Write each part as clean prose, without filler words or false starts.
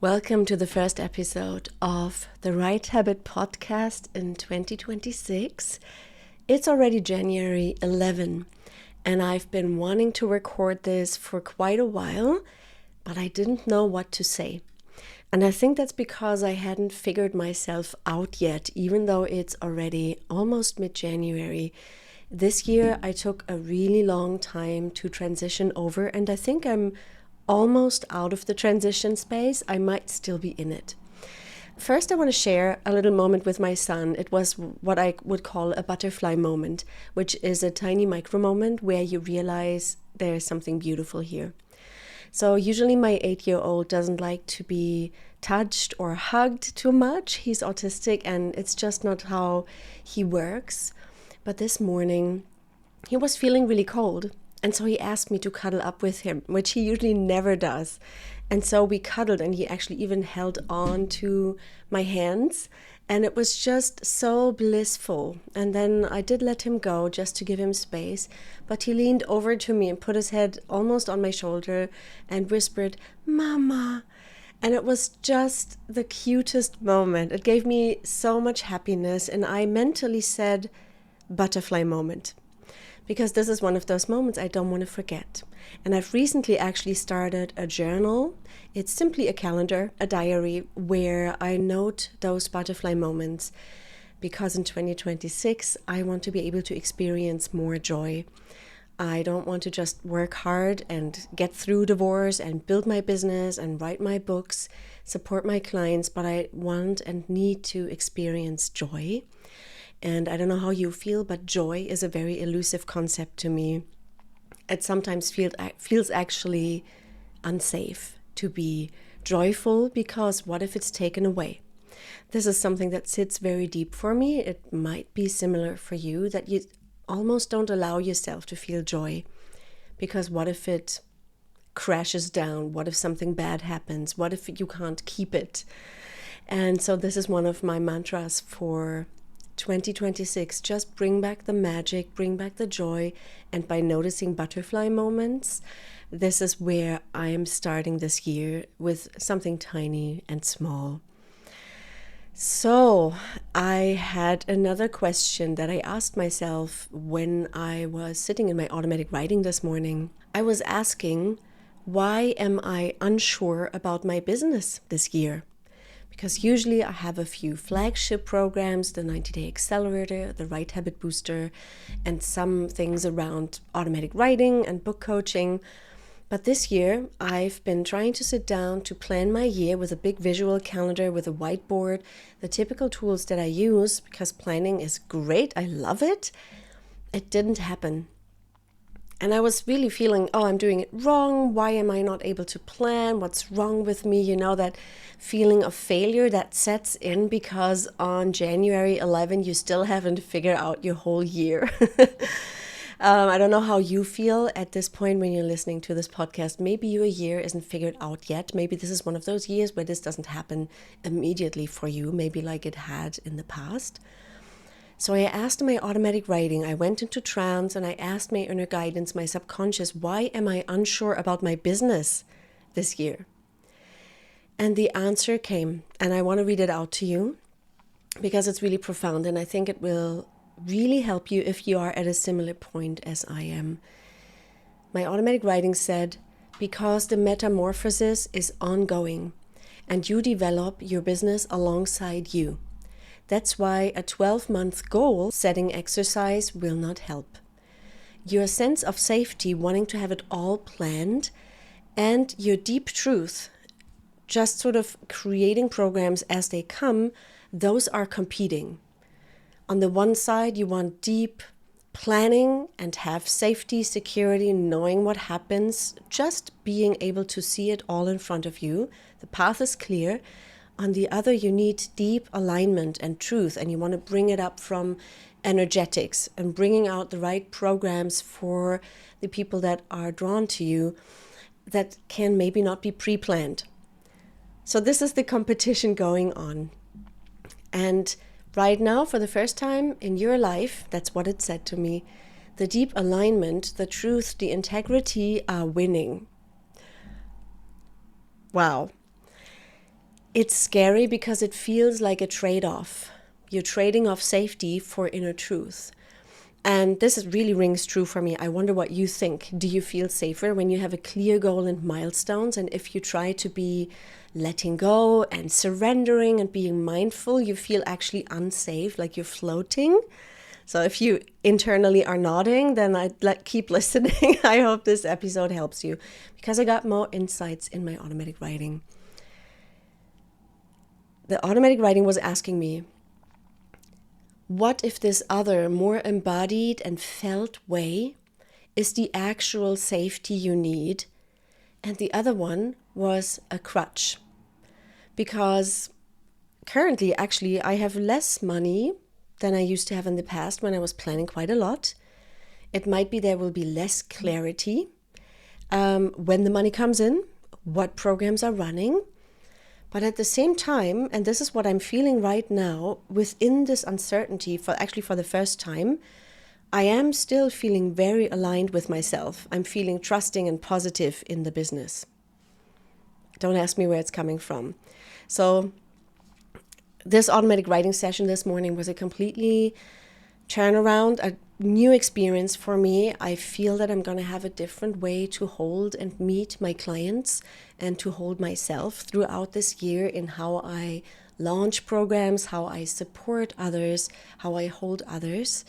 Welcome to the first episode of the Right Habit podcast in 2026. It's already January 11, and I've been wanting to record this for quite a while, but I didn't know what to say. And I think that's because I hadn't figured myself out yet, even though it's already almost mid-January. This year I took a really long time to transition over, and I think I'm almost out of the transition space. I might still be in it. First, I want to share a little moment with my son. It was what I would call a butterfly moment, which is a tiny micro moment where you realize there's something beautiful here. So usually my 8-year-old doesn't like to be touched or hugged too much. He's autistic and it's just not how he works. But this morning he was feeling really cold. And so he asked me to cuddle up with him, which he usually never does. And so we cuddled, and he actually even held on to my hands. And it was just so blissful. And then I did let him go just to give him space. But he leaned over to me and put his head almost on my shoulder and whispered, "Mama." And it was just the cutest moment. It gave me so much happiness. And I mentally said, butterfly moment. Because this is one of those moments I don't want to forget. And I've recently actually started a journal. It's simply a calendar, a diary, where I note those butterfly moments. Because in 2026, I want to be able to experience more joy. I don't want to just work hard and get through divorce and build my business and write my books, support my clients, but I want and need to experience joy. And I don't know how you feel, but joy is a very elusive concept to me. It sometimes feels actually unsafe to be joyful, because what if it's taken away? This is something that sits very deep for me. It might be similar for you, that you almost don't allow yourself to feel joy, because what if it crashes down? What if something bad happens? What if you can't keep it? And so this is one of my mantras for 2026, just bring back the magic, bring back the joy. And by noticing butterfly moments, this is where I am starting this year, with something tiny and small. So I had another question that I asked myself when I was sitting in my automatic writing this morning. I was asking, why am I unsure about my business this year? Because usually I have a few flagship programs, the 90-Day Accelerator, the Right Habit Booster, and some things around automatic writing and book coaching. But this year, I've been trying to sit down to plan my year with a big visual calendar, with a whiteboard, the typical tools that I use, because planning is great. I love it. It didn't happen. And I was really feeling, I'm doing it wrong. Why am I not able to plan? What's wrong with me? You know, that feeling of failure that sets in because on January 11, you still haven't figured out your whole year. I don't know how you feel at this point when you're listening to this podcast. Maybe your year isn't figured out yet. Maybe this is one of those years where this doesn't happen immediately for you, maybe like it had in the past. So I asked my automatic writing, I went into trance, and I asked my inner guidance, my subconscious, why am I unsure about my business this year? And the answer came, and I want to read it out to you because it's really profound, and I think it will really help you if you are at a similar point as I am. My automatic writing said, because the metamorphosis is ongoing and you develop your business alongside you. That's why a 12-month goal setting exercise will not help. Your sense of safety, wanting to have it all planned, and your deep truth, just sort of creating programs as they come, those are competing. On the one side, you want deep planning and have safety, security, knowing what happens, just being able to see it all in front of you. The path is clear. On the other, you need deep alignment and truth, and you want to bring it up from energetics and bringing out the right programs for the people that are drawn to you that can maybe not be pre-planned. So this is the competition going on. And right now, for the first time in your life, that's what it said to me, the deep alignment, the truth, the integrity are winning. Wow. It's scary because it feels like a trade-off. You're trading off safety for inner truth. And really rings true for me. I wonder what you think. Do you feel safer when you have a clear goal and milestones? And if you try to be letting go and surrendering and being mindful, you feel actually unsafe, like you're floating? So if you internally are nodding, then I'd keep listening. I hope this episode helps you, because I got more insights in my automatic writing. The automatic writing was asking me, what if this other, more embodied and felt way is the actual safety you need? And the other one was a crutch. Because currently, actually, I have less money than I used to have in the past when I was planning quite a lot. It might be there will be less clarity when the money comes in, what programs are running. But at the same time, and this is what I'm feeling right now, within this uncertainty, for the first time, I am still feeling very aligned with myself. I'm feeling trusting and positive in the business. Don't ask me where it's coming from. So this automatic writing session this morning was a completely turnaround, a new experience for me. I feel that I'm going to have a different way to hold and meet my clients and to hold myself throughout this year in how I launch programs, how I support others, how I hold others,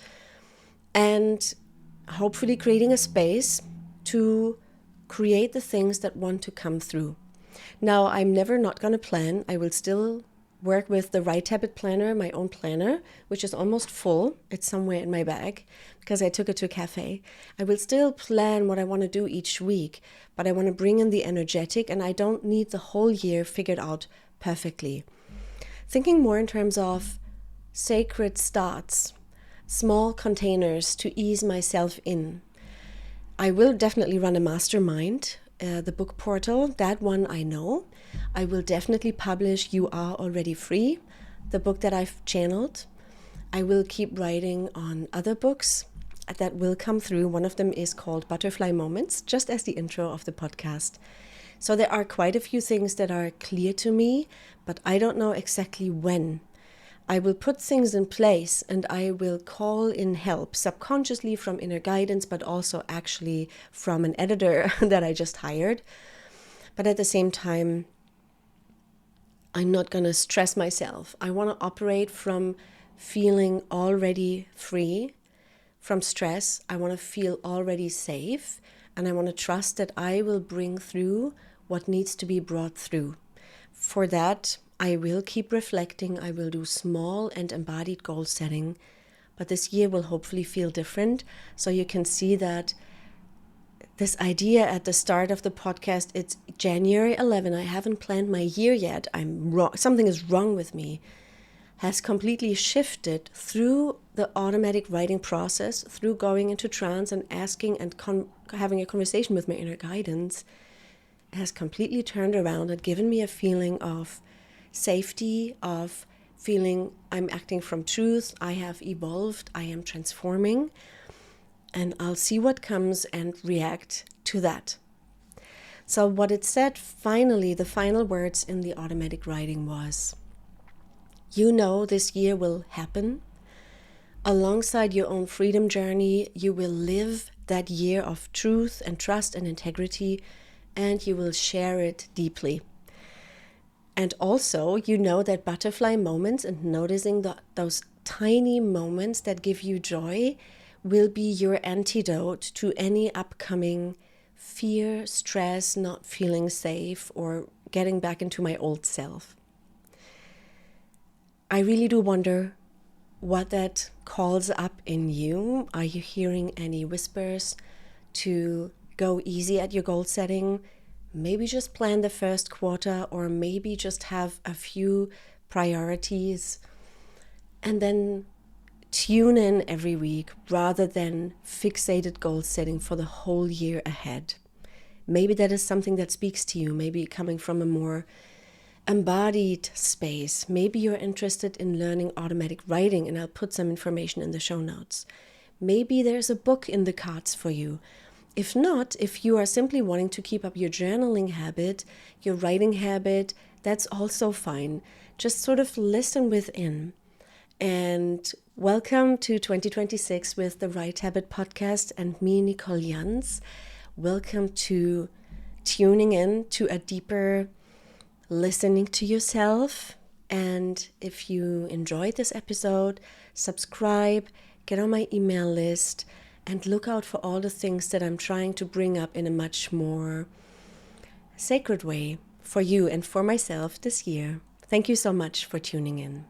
and hopefully creating a space to create the things that want to come through. Now, I'm never not going to plan. I will still work with the Right Habit Planner, my own planner, which is almost full. It's somewhere in my bag because I took it to a cafe. I will still plan what I want to do each week, but I want to bring in the energetic, and I don't need the whole year figured out perfectly. Thinking more in terms of sacred starts, small containers to ease myself in. I will definitely run a mastermind, the book portal, that one I know. I will definitely publish You Are Already Free, the book that I've channeled. I will keep writing on other books that will come through. One of them is called Butterfly Moments, just as the intro of the podcast. So there are quite a few things that are clear to me, but I don't know exactly when. I will put things in place and I will call in help subconsciously from inner guidance, but also actually from an editor that I just hired. But at the same time, I'm not going to stress myself. I want to operate from feeling already free from stress. I want to feel already safe, and I want to trust that I will bring through what needs to be brought through. For that, I will keep reflecting. I will do small and embodied goal setting, but this year will hopefully feel different. So you can see that this idea at the start of the podcast, it's January 11. I haven't planned my year yet. I'm wrong. Something is wrong with me. Has completely shifted through the automatic writing process, through going into trance and asking and having a conversation with my inner guidance. It has completely turned around and given me a feeling of safety, of feeling I'm acting from truth. I have evolved. I am transforming. And I'll see what comes and react to that. So what it said finally, the final words in the automatic writing was, you know this year will happen. Alongside your own freedom journey, you will live that year of truth and trust and integrity, and you will share it deeply. And also, you know that butterfly moments and noticing those tiny moments that give you joy will be your antidote to any upcoming fear, stress, not feeling safe, or getting back into my old self. I really do wonder what that calls up in you. Are you hearing any whispers to go easy at your goal setting? Maybe just plan the first quarter, or maybe just have a few priorities and then tune in every week rather than fixated goal setting for the whole year ahead. Maybe that is something that speaks to you, maybe coming from a more embodied space. Maybe you're interested in learning automatic writing, and I'll put some information in the show notes. Maybe there's a book in the cards for you. If not, if you are simply wanting to keep up your journaling habit, your writing habit, that's also fine. Just sort of listen within. And welcome to 2026 with the Right Habit podcast and me, Nicole Jans. Welcome to tuning in to a deeper listening to yourself. And if you enjoyed this episode, subscribe, get on my email list, and look out for all the things that I'm trying to bring up in a much more sacred way for you and for myself this year. Thank you so much for tuning in.